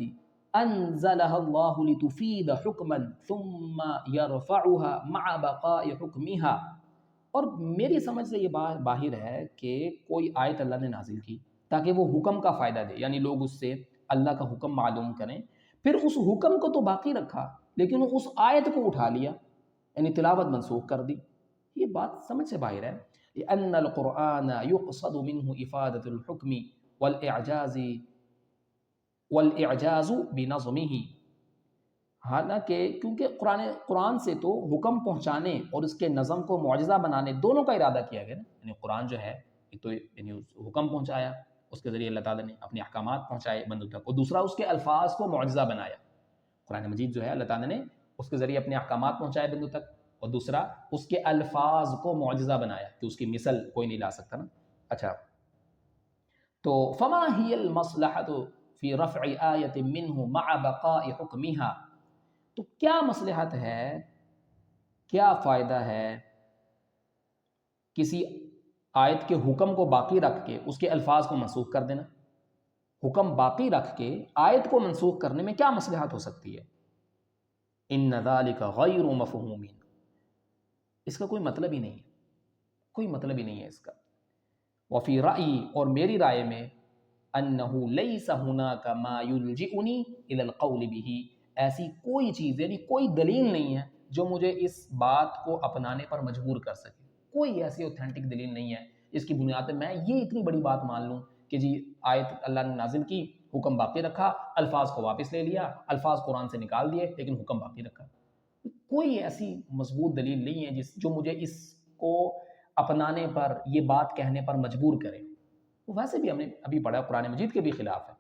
أَنزَلَهَا اللَّهُ لِتُفِيدَ حُكْمًا ثُمَّ يَرْفَعُهَا مَعَ بَقَاءِ حُكْمِهَا، اور میری سمجھ سے یہ بات باہر ہے کہ کوئی آیت اللہ نے نازل کی تاکہ وہ حکم کا فائدہ دے، یعنی لوگ اس سے اللہ کا حکم معلوم کریں، پھر اس حکم کو تو باقی رکھا لیکن اس آیت کو اٹھا لیا یعنی تلاوت منسوخ کر دی. یہ بات سمجھ سے باہر ہے. لأن القرآن يقصد منه إفادة الحكم والإعجاز بنظمه، حالانکہ کیونکہ قرآن سے تو حکم پہنچانے اور اس کے نظم کو معجزہ بنانے دونوں کا ارادہ کیا گیا نا. یعنی قرآن جو ہے ایک تو یعنی حکم پہنچایا، اس کے ذریعے اللہ تعالیٰ نے اپنے احکامات پہنچائے بندوں تک، اور دوسرا اس کے الفاظ کو معجزہ بنایا. قرآن مجید جو ہے اللہ تعالیٰ نے اس کے ذریعے اپنے احکامات پہنچائے بندوں تک، اور دوسرا اس کے الفاظ کو معجزہ بنایا کہ اس کی مثل کوئی نہیں لا سکتا نا. اچھا، تو فما ہی المصلحۃ فی رفع آیۃ منہ مع بقاء حکمها، تو کیا مصلحت ہے، کیا فائدہ ہے کسی آیت کے حکم کو باقی رکھ کے اس کے الفاظ کو منسوخ کر دینا؟ حکم باقی رکھ کے آیت کو منسوخ کرنے میں کیا مصلحت ہو سکتی ہے؟ ان ذلک غیر مفہوم، اس کا کوئی مطلب ہی نہیں ہے، کوئی مطلب ہی نہیں ہے اس کا. وفی رأیی، اور میری رائے میں، انہ لیس ہناک ما یلجئنی الی القول بہ، ایسی کوئی چیز یعنی کوئی دلیل نہیں ہے جو مجھے اس بات کو اپنانے پر مجبور کر سکے. کوئی ایسی اوتھینٹک دلیل نہیں ہے اس کی بنیاد پہ میں یہ اتنی بڑی بات مان لوں کہ جی آیت اللہ نے نازل کی، حکم باقی رکھا، الفاظ کو واپس لے لیا، الفاظ قرآن سے نکال دیے لیکن حکم باقی رکھا. کوئی ایسی مضبوط دلیل نہیں ہے جو مجھے اس کو اپنانے پر، یہ بات کہنے پر مجبور کرے. ویسے بھی ہم نے ابھی پڑھا قرآن مجید کے بھی خلاف ہے،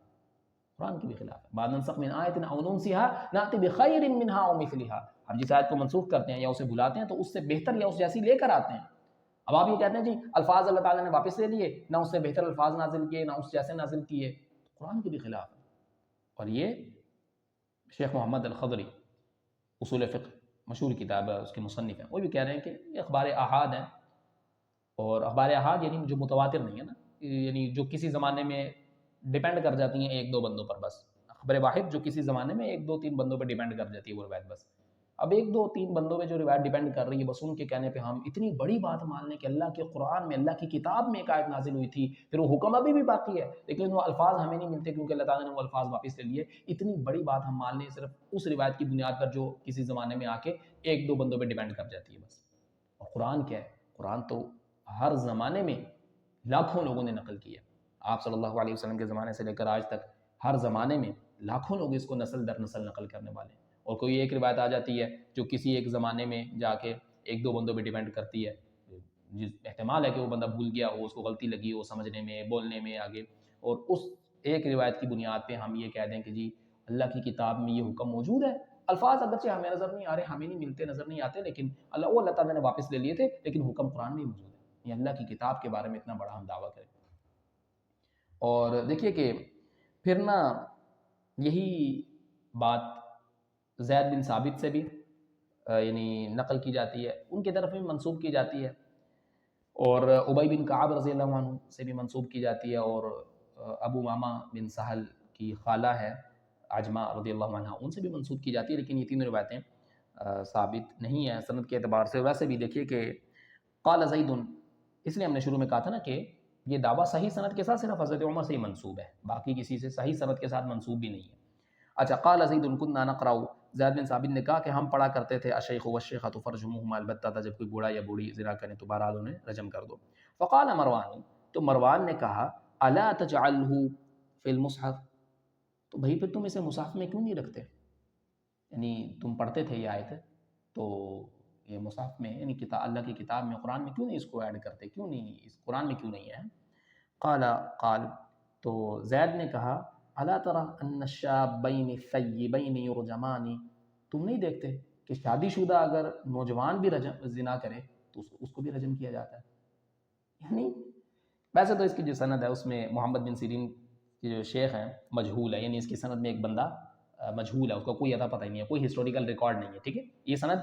قرآن کے بھی خلاف ہے. ما ننسخ من آیۃ او ننسها نأتی بخیر منها او مثلها، ہم جس آیت کو منسوخ کرتے ہیں یا اسے بھلاتے ہیں تو اس سے بہتر یا اس جیسی لے کر آتے ہیں. اب آپ یہ کہتے ہیں جی الفاظ اللہ تعالیٰ نے واپس لے لیے، نہ اس سے بہتر الفاظ نازل کیے، نہ اس جیسے نازل کیے، قرآن کے بھی خلاف ہے. اور یہ شیخ محمد الخضری اصول فقہ مشہور کتاب ہے، اس کے مصنف ہیں، وہ بھی کہہ رہے ہیں کہ یہ اخبار احاد ہیں. اور اخبار احاد یعنی جو متواتر نہیں ہے نا، یعنی جو کسی زمانے میں ڈیپینڈ کر جاتی ہیں ایک دو بندوں پر بس. خبر واحد جو کسی زمانے میں ایک دو تین بندوں پہ ڈیپینڈ کر جاتی ہے وہ روایت بس. اب ایک دو تین بندوں پہ جو روایت ڈیپینڈ کر رہی ہے بس ان کے کہنے پہ ہم اتنی بڑی بات مان لیں کہ اللہ کے قرآن میں، اللہ کی کتاب میں ایک آیت نازل ہوئی تھی، پھر وہ حکم ابھی بھی باقی ہے لیکن وہ الفاظ ہمیں نہیں ملتے کیونکہ اللہ تعالیٰ نے وہ الفاظ واپس لے لیے. اتنی بڑی بات ہم مان لیں صرف اس روایت کی بنیاد پر جو کسی زمانے میں آ کے ایک دو بندوں پہ ڈیپینڈ کر جاتی ہے بس. اور قرآن کیا ہے؟ قرآن تو ہر زمانے میں لاکھوں لوگوں نے نقل کیا. آپ صلی اللہ علیہ وسلم کے زمانے سے لے کر آج تک ہر زمانے میں لاکھوں لوگ اس کو نسل در نسل نقل کرنے والے ہیں. اور کوئی ایک روایت آ جاتی ہے جو کسی ایک زمانے میں جا کے ایک دو بندوں پہ ڈیپینڈ کرتی ہے، جس احتمال ہے کہ وہ بندہ بھول گیا ہو، اس کو غلطی لگی ہو سمجھنے میں، بولنے میں آگے، اور اس ایک روایت کی بنیاد پہ ہم یہ کہہ دیں کہ جی اللہ کی کتاب میں یہ حکم موجود ہے. الفاظ اگرچہ ہمیں نظر نہیں آ رہے، ہمیں نہیں ملتے، نظر نہیں آتے، لیکن اللہ تعالیٰ نے واپس لے لیے تھے لیکن حکم قرآن میں موجود ہے. یہ اللہ کی کتاب کے بارے میں اتنا بڑا ہم دعویٰ کریں. اور دیکھیے کہ پھر نا یہی بات زید بن ثابت سے بھی یعنی نقل کی جاتی ہے، ان کی طرف بھی منسوب کی جاتی ہے، اور ابی بن کعب رضی اللہ عنہ سے بھی منسوب کی جاتی ہے، اور ابو ماما بن سہل کی خالہ ہے عجمہ رضی اللہ عنہ، ان سے بھی منسوب کی جاتی ہے. لیکن یہ تینوں روایتیں ثابت نہیں ہیں سند کے اعتبار سے. ویسے بھی دیکھیے کہ قال زید، اس لیے ہم نے شروع میں کہا تھا نا کہ یہ دعویٰ صحیح سند کے ساتھ صرف حضرت عمر سے ہی منسوب ہے، باقی کسی سے صحیح سند کے ساتھ منسوب بھی نہیں ہے. اچھا، قال زید كنا نقرأ، زید بن ثابت نے کہا کہ ہم پڑھا کرتے تھے الشیخ والشیخۃ فرجموہما، البتہ تھا جب کوئی بوڑھا یا بوڑھی زنا کریں تو بہرحال انہیں رجم کر دو. فقال مروان، تو مروان نے کہا الا تجعلہ فی المصحف، تو بھائی پھر تم اسے مصحف میں کیوں نہیں رکھتے؟ یعنی تم پڑھتے تھے یہ آیت، تو یہ مصحف میں یعنی اللہ کی کتاب میں، قرآن میں کیوں نہیں اس کو ایڈ کرتے، کیوں نہیں اس قرآن میں کیوں نہیں ہے؟ قال، تو زید نے کہا الا تری ان الشابین الثیبین یرجمان، تم نہیں دیکھتے کہ شادی شدہ اگر نوجوان بھی زنا کرے تو اس کو بھی رجم کیا جاتا ہے. یعنی ویسے تو اس کی جو سند ہے اس میں محمد بن سیرین کے جو شیخ ہیں مجہول ہے، یعنی اس کی سند میں ایک بندہ مجہول ہے، اس کا کوئی اتا پتہ ہی نہیں ہے، کوئی ہسٹوریکل ریکارڈ نہیں ہے. ٹھیک ہے، یہ سند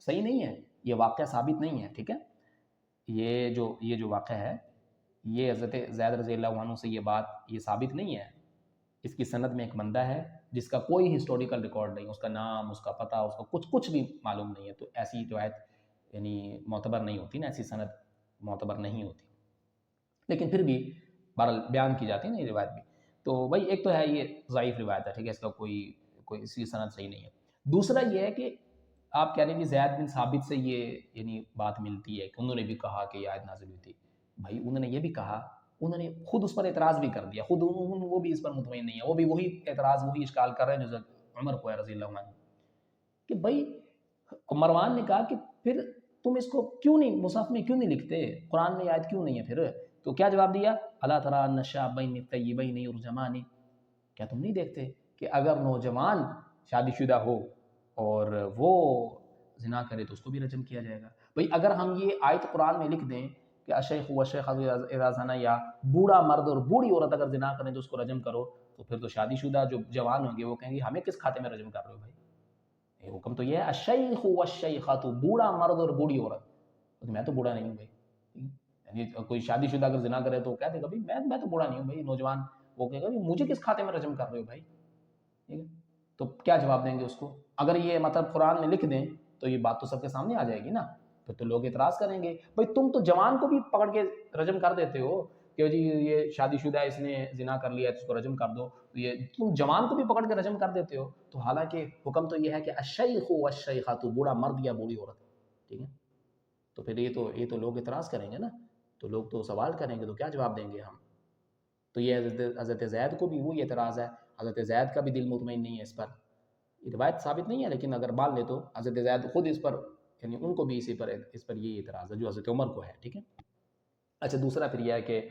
صحیح نہیں ہے، یہ واقعہ ثابت نہیں ہے. ٹھیک ہے، یہ جو واقعہ ہے یہ حضرت زید رضی اللہ عنہ سے یہ بات یہ ثابت نہیں ہے. اس کی سند میں ایک بندہ ہے جس کا کوئی ہسٹوریکل ریکارڈ نہیں، اس کا نام، اس کا پتہ، اس کا کچھ بھی معلوم نہیں ہے. تو ایسی روایت یعنی معتبر نہیں ہوتی نا، ایسی سند معتبر نہیں ہوتی. لیکن پھر بھی بہرحال بیان کی جاتی ہے نا یہ روایت بھی. تو بھائی ایک تو ہے یہ ضعیف روایت ہے، ٹھیک ہے، اس کا کوئی اسی سند صحیح نہیں ہے. دوسرا یہ ہے کہ آپ کہہ رہے ہیں کہ زید بن ثابت سے یہ یعنی بات ملتی ہے کہ انہوں نے بھی کہا کہ یہ آیت نازل ہوئی تھی. بھائی انہوں نے یہ بھی کہا، انہوں نے خود اس پر اعتراض بھی کر دیا، خود وہ بھی اس پر مطمئن نہیں ہے، وہ بھی وہی اعتراض وہی اشکال کر رہے ہیں جو عمر کو ہے رضی اللہ عنہ. کہ بھائی مروان نے کہا کہ پھر تم اس کو کیوں نہیں مصحف میں کیوں نہیں لکھتے، قرآن میں آیت کیوں نہیں ہے پھر؟ تو کیا جواب دیا؟ الا تری ان الشابین الطیبین یرجمان، کیا تم نہیں دیکھتے کہ اگر نوجوان شادی شدہ ہو اور وہ زنا کرے تو اس کو بھی رجم کیا جائے گا۔ بھئی اگر ہم یہ آیت قرآن میں لکھ دیں کہ الشیخ والشیخۃ اذا زنیا، یا بوڑھا مرد اور بوڑھی عورت اگر زنا کریں تو اس کو رجم کرو، تو پھر تو شادی شدہ جو جوان ہوں گے وہ کہیں گے ہمیں کس کھاتے میں رجم کر رہے ہو بھائی؟ یہ حکم تو یہ ہے الشیخ والشیخۃ، بوڑھا مرد اور بوڑھی عورت۔ تو میں تو بوڑھا نہیں ہوں بھائی، یعنی کوئی شادی شدہ اگر زنا کرے تو کہہ دے گا بھائی میں تو بوڑھا نہیں ہوں بھائی، نوجوان وہ کہے گا مجھے کس کھاتے میں رجم کر رہے ہو بھائی؟ ٹھیک ہے، تو کیا جواب دیں گے اس کو؟ اگر یہ مطلب قرآن میں لکھ دیں تو یہ بات تو سب کے سامنے آ جائے گی نا، پھر تو لوگ اعتراض کریں گے بھائی تم تو جوان کو بھی پکڑ کے رجم کر دیتے ہو کہ جی یہ شادی شدہ اس نے زنا کر لیا ہے اس کو رجم کر دو، یہ تم جوان کو بھی پکڑ کے رجم کر دیتے ہو، تو حالانکہ حکم تو یہ ہے کہ الشیخ والشیخۃ، بوڑھا مرد یا بوڑھی عورت، ٹھیک ہے؟ تو پھر یہ تو لوگ اعتراض کریں گے نا، تو لوگ تو سوال کریں گے، تو کیا جواب دیں گے ہم؟ تو یہ حضرت زید کو بھی وہی اعتراض ہے، حضرت زید کا بھی دل مطمئن نہیں ہے اس پر، یہ روایت ثابت نہیں ہے لیکن اگر مان لے تو حضرت زید خود اس پر، یعنی ان کو بھی اس پر یہ اعتراض ہے جو حضرت عمر کو ہے، ٹھیک ہے؟ اچھا دوسرا پھر یہ ہے کہ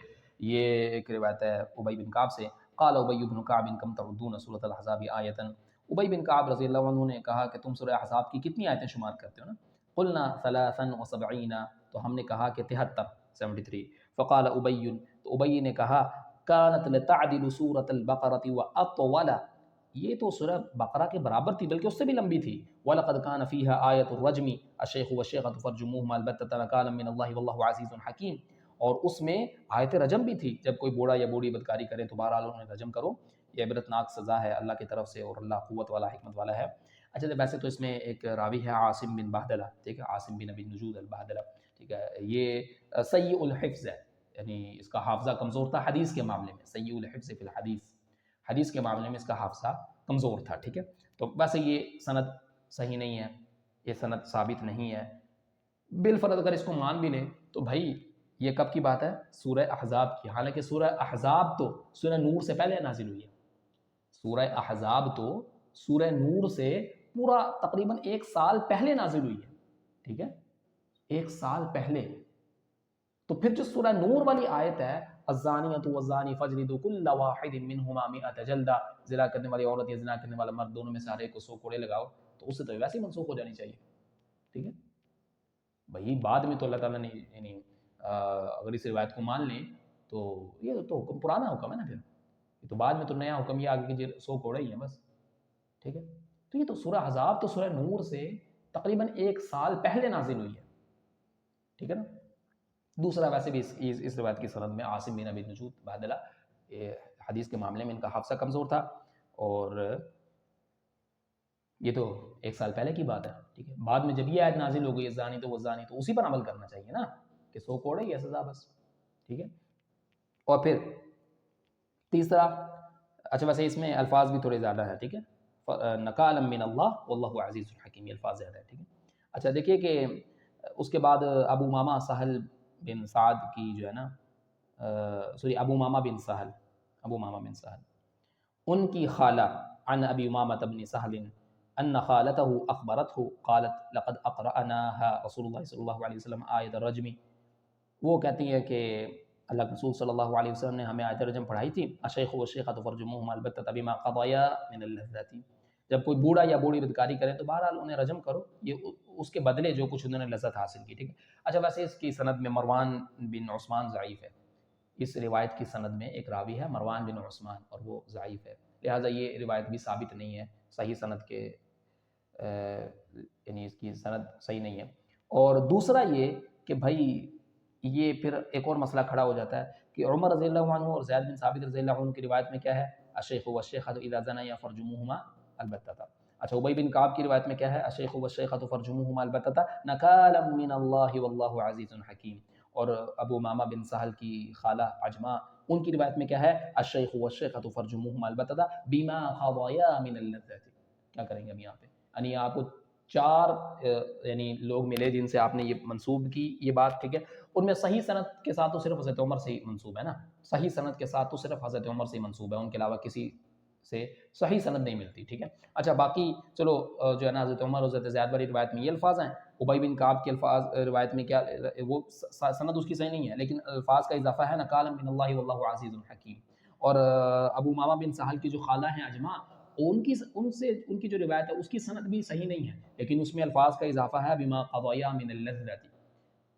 یہ ایک روایت ہے ابی بن کعب سے، قال ابی بن کعب کم تردون سورۃ الاحزاب آیۃ، ابی بن کعب رضی اللہ عنہ نے کہا کہ تم سورہ احزاب کی کتنی آیتیں شمار کرتے ہو نا؟ قلنا 73، تو ہم نے کہا کہ 73، فقال ابی، تو ابی نے کہا كانت لتعدل سورۃ البقرۃ واطول، یہ تو سورہ بقرہ کے برابر تھی بلکہ اس سے بھی لمبی تھی، وَلَقَدْ كَانَ فِيهَا آیَةُ الرَّجْمِ الشَّيْخُ وَالشَّيْخَةُ فَارْجُمُوهُمَا الْبَتَّةَ نَكَالًا مِّنَ اللَّهِ وَاللَّهُ عَزِيزٌ حَكِيمٌ، اور اس میں آیت رجم بھی تھی، جب کوئی بوڑھا یا بوڑھی بدکاری کرے تو بہرحال انہیں رجم کرو، یہ عبرتناک سزا ہے اللہ کی طرف سے اور اللہ قوت والا حکمت والا ہے۔ اچھا ویسے تو اس میں ایک راوی ہے عاصم بن بہدلہ، ٹھیک ہے، عاصم بن ابی نجود البہدلہ، ٹھیک ہے، یہ سیء الحفظ ہے، یعنی اس کا حافظہ کمزور تھا حدیث کے معاملے میں، سیء الحفظ فی الحدیث، حدیث کے معاملے میں اس کا حافظہ کمزور تھا، ٹھیک ہے؟ تو ویسے یہ سند صحیح نہیں ہے، یہ سند ثابت نہیں ہے، بالفرض اگر اس کو مان بھی لیں تو بھائی یہ کب کی بات ہے؟ سورہ احزاب کی، حالانکہ سورہ احزاب تو سورہ نور سے پہلے نازل ہوئی ہے، سورہ احزاب تو سورہ نور سے پورا تقریباً 1 سال پہلے نازل ہوئی ہے، ٹھیک ہے، 1 سال پہلے۔ تو پھر جو سورہ نور والی آیت ہے الزانیۃ والزانی فاجلدوا کل واحد منہما 100 جلدہ، زنا کرنے والی عورت یا زنا کرنے والا مرد دونوں میں سے ہر ایک کو 100 کوڑے لگاؤ، تو اس سے تو ویسے ہی منسوخ ہو جانی چاہیے، ٹھیک ہے؟ بھائی بعد میں تو اللہ تعالیٰ نے یعنی اگر اس روایت کو مان لیں تو یہ تو حکم پرانا حکم ہے نا، پھر یہ تو بعد میں تو نیا حکم یہ آگے کہ 100 کوڑے ہی ہیں بس، ٹھیک ہے؟ تو یہ تو سورہ احزاب تو سورہ نور سے تقریباً 1 سال پہلے نازل ہوئی ہے، ٹھیک ہے نا؟ دوسرا ویسے بھی اس روایت کی سند میں عاصم بن ابی نجود بہدلہ، حدیث کے معاملے میں ان کا حافظہ کمزور تھا، اور یہ تو 1 سال پہلے کی بات ہے، ٹھیک ہے؟ بعد میں جب یہ آیت نازل ہو گئی زانی تو وہ زانی، تو اسی پر عمل کرنا چاہیے نا کہ 100 کوڑے ہی ہے سزا بس، ٹھیک ہے؟ اور پھر تیسرا، اچھا ویسے اس میں الفاظ بھی تھوڑے زیادہ ہیں، ٹھیک ہے، نکالا من اللہ واللہ عزیز الحکیم، یہ الفاظ زیادہ ہے، ٹھیک ہے؟ اچھا دیکھیے کہ اس کے بعد ابو ماما سہل بن سعد کی جو ہے نا، ابو ماما بن سہل ان کی خالہ عن ابی امامہ بن سہل ان خالتہ اخبرتہ قالت لقد اقرأناها رسول اللہ صلی اللہ علیہ وسلم آیت الرجم، وہ کہتی ہے کہ اللہ کے رسول صلی اللہ علیہ وسلم نے ہمیں آیت رجم پڑھائی تھی، الشیخ والشیخۃ فارجموہما البتۃ بما قضیا من اللذات، جب کوئی بوڑھا یا بوڑھی بدکاری کرے تو بہرحال انہیں رجم کرو، یہ اس کے بدلے جو کچھ انہوں نے لذت حاصل کی، ٹھیک ہے؟ اچھا ویسے اس کی سند میں مروان بن عثمان ضعیف ہے، اس روایت کی سند میں ایک راوی ہے مروان بن عثمان اور وہ ضعیف ہے، لہٰذا یہ روایت بھی ثابت نہیں ہے صحیح سند کے، یعنی اس کی سند صحیح نہیں ہے۔ اور دوسرا یہ کہ بھائی یہ پھر ایک اور مسئلہ کھڑا ہو جاتا ہے کہ عمر رضی اللہ عنہ اور زید بن ثابت رضی اللہ عنہ کی روایت میں کیا ہے؟ الشیخ والشیخۃ اذا زنیا فرجموہما البتۃ، اچھا ابی بن کعب کی روایت میں کیا ہے؟ الشیخ والشیخۃ فرجموہما البتۃ نکالا من اللہ واللہ عزیز حکیم، اور ابو امامہ بن سہل کی خالہ عجمہ ان کی روایت میں کیا ہے؟ الشیخ والشیخۃ فرجموہما البتۃ بما قضیا من اللذات، کیا کریں گے اب یہاں پہ؟ یعنی آپ کو 4 یعنی لوگ ملے جن سے آپ نے یہ منسوب کی یہ بات، ٹھیک ہے؟ ان میں صحیح سند کے ساتھ تو صرف حضرت عمر سے ہی منسوب ہے نا، صحیح سند کے ساتھ تو صرف حضرت عمر سے ہی منسوب ہے، ان کے علاوہ کسی سے صحیح سند نہیں ملتی، ٹھیک ہے۔ اچھا باقی چلو جو ہے نا حضرت عمر اور حضرت زید والی روایت میں یہ الفاظ ہیں، ابی بن کعب کے الفاظ روایت میں کیا وہ سند اس کی صحیح نہیں ہے، لیکن الفاظ کا اضافہ ہے نقالا من اللہ واللہ عزیز حکیم۔ اور ابو امامہ بن سہل کی جو خالہ ہیں اجمع، ان کی جو روایت ہے اس کی سند بھی صحیح نہیں ہے، لیکن اس میں الفاظ کا اضافہ ہے بما قضیا من اللذۃ،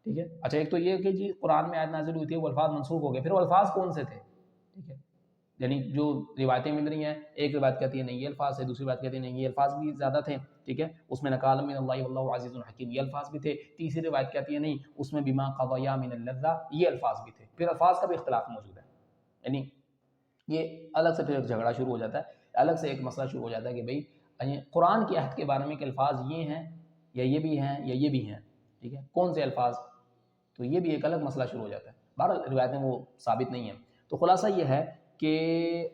ٹھیک ہے۔ اچھا ایک تو یہ کہ جی قرآن میں آیت نازل ہوئی تھی وہ الفاظ منسوخ ہو گئے، پھر وہ الفاظ کون سے تھے، ٹھیک ہے، یعنی جو روایتیں مل رہی ہیں، ایک روایت کہتی ہے نہیں یہ الفاظ ہے، دوسری روایت کہتی ہے نہیں یہ الفاظ بھی زیادہ تھے، ٹھیک ہے، اس میں نکال من اللہ واللہ عزیز حکیم یہ الفاظ بھی تھے، تیسری روایت کہتی ہے نہیں اس میں بما قضیا من اللذہ یہ الفاظ بھی تھے، پھر الفاظ کا بھی اختلاف موجود ہے، یعنی یہ الگ سے پھر ایک جھگڑا شروع ہو جاتا ہے، الگ سے ایک مسئلہ شروع ہو جاتا ہے کہ بھئی قرآن کی عہد کے بارے میں کہ الفاظ یہ ہیں یا یہ بھی ہیں یا یہ بھی ہیں، ٹھیک ہے، کون سے الفاظ، تو یہ بھی ایک الگ مسئلہ شروع ہو جاتا ہے، بہرحال روایتیں وہ ثابت نہیں ہیں۔ تو خلاصہ یہ ہے کہ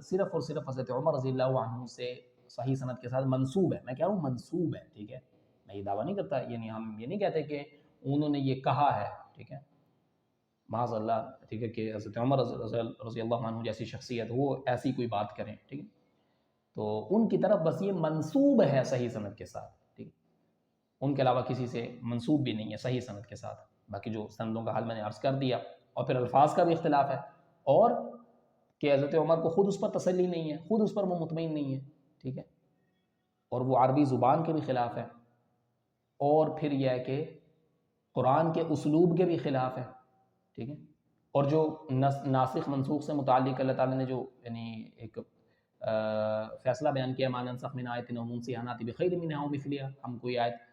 صرف اور صرف حضرت عمر رضی اللہ عنہ سے صحیح سند کے ساتھ منسوب ہے، میں کہہ رہا ہوں منسوب ہے، ٹھیک ہے، میں یہ دعویٰ نہیں کرتا، یعنی ہم یہ نہیں کہتے کہ انہوں نے یہ کہا ہے، ٹھیک ہے، معاذ اللہ، ٹھیک ہے، کہ حضرت عمر رضی اللہ عنہ جیسی شخصیت وہ ایسی کوئی بات کریں، ٹھیک ہے، تو ان کی طرف بس یہ منسوب ہے صحیح سند کے ساتھ، ٹھیک ہے، ان کے علاوہ کسی سے منسوب بھی نہیں ہے صحیح سند کے ساتھ، باقی جو سندوں کا حال میں نے عرض کر دیا، اور پھر الفاظ کا بھی اختلاف ہے، اور کہ حضرت عمر کو خود اس پر تسلی نہیں ہے، خود اس پر وہ مطمئن نہیں ہے، ٹھیک ہے، اور وہ عربی زبان کے بھی خلاف ہے، اور پھر یہ ہے کہ قرآن کے اسلوب کے بھی خلاف ہے، ٹھیک ہے، اور جو ناسخ منسوخ سے متعلق اللہ تعالیٰ نے جو یعنی ایک فیصلہ بیان کیا ما ننسخ من آیت او ننسیھا نأتی بخیر منھا او مثلھا، ہم کوئی آیت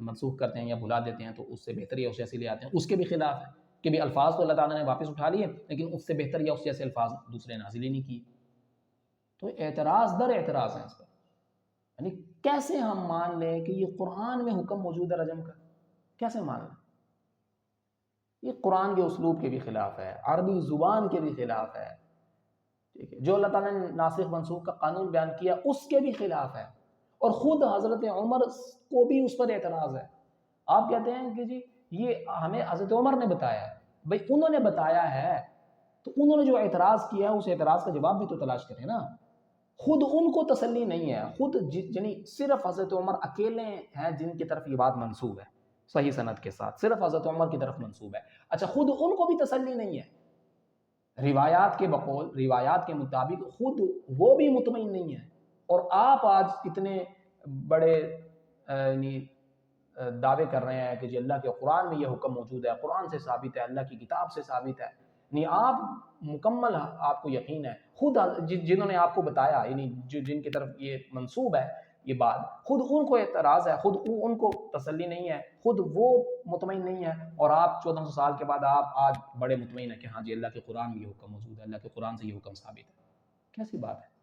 منسوخ کرتے ہیں یا بھلا دیتے ہیں تو اس سے بہتر یا اس جیسی لے آتے ہیں، اس کے بھی خلاف ہے کہ بھی الفاظ تو اللہ تعالیٰ نے واپس اٹھا لیے لیکن اس سے بہتر یا اس جیسے الفاظ دوسرے نازل ہی نہیں کیے، تو اعتراض در اعتراض ہیں اس پر، یعنی کیسے ہم مان لیں کہ یہ قرآن میں حکم موجود ہے رجم کا، کیسے مان لیں، یہ قرآن کے اسلوب کے بھی خلاف ہے، عربی زبان کے بھی خلاف ہے، ٹھیک ہے، جو اللہ تعالیٰ نے ناسخ منسوخ کا قانون بیان کیا اس کے بھی خلاف ہے، اور خود حضرت عمر کو بھی اس پر اعتراض ہے، آپ کہتے ہیں کہ جی یہ ہمیں حضرت عمر نے بتایا ہے، بھئی انہوں نے بتایا ہے تو انہوں نے جو اعتراض کیا اس اعتراض کا جواب بھی تو تلاش کریں نا، خود ان کو تسلی نہیں ہے، خود یعنی صرف حضرت عمر اکیلے ہیں جن کی طرف یہ بات منسوب ہے صحیح سند کے ساتھ، صرف حضرت عمر کی طرف منسوب ہے، اچھا خود ان کو بھی تسلی نہیں ہے، روایات کے بقول روایات کے مطابق خود وہ بھی مطمئن نہیں ہے، اور آپ آج اتنے بڑے یعنی دعوے کر رہے ہیں کہ جی اللہ کے قرآن میں یہ حکم موجود ہے، قرآن سے ثابت ہے، اللہ کی کتاب سے ثابت ہے، یعنی آپ مکمل آپ کو یقین ہے، خود جنہوں نے آپ کو بتایا یعنی جن کی طرف یہ منسوب ہے یہ بات، خود ان کو اعتراض ہے، خود ان کو تسلی نہیں ہے، خود وہ مطمئن نہیں ہے، اور آپ 1400 سال کے بعد آپ آج بڑے مطمئن ہیں کہ ہاں جی اللہ کے قرآن میں یہ حکم موجود ہے، اللہ کے قرآن سے یہ حکم ثابت ہے، کیسی بات ہے؟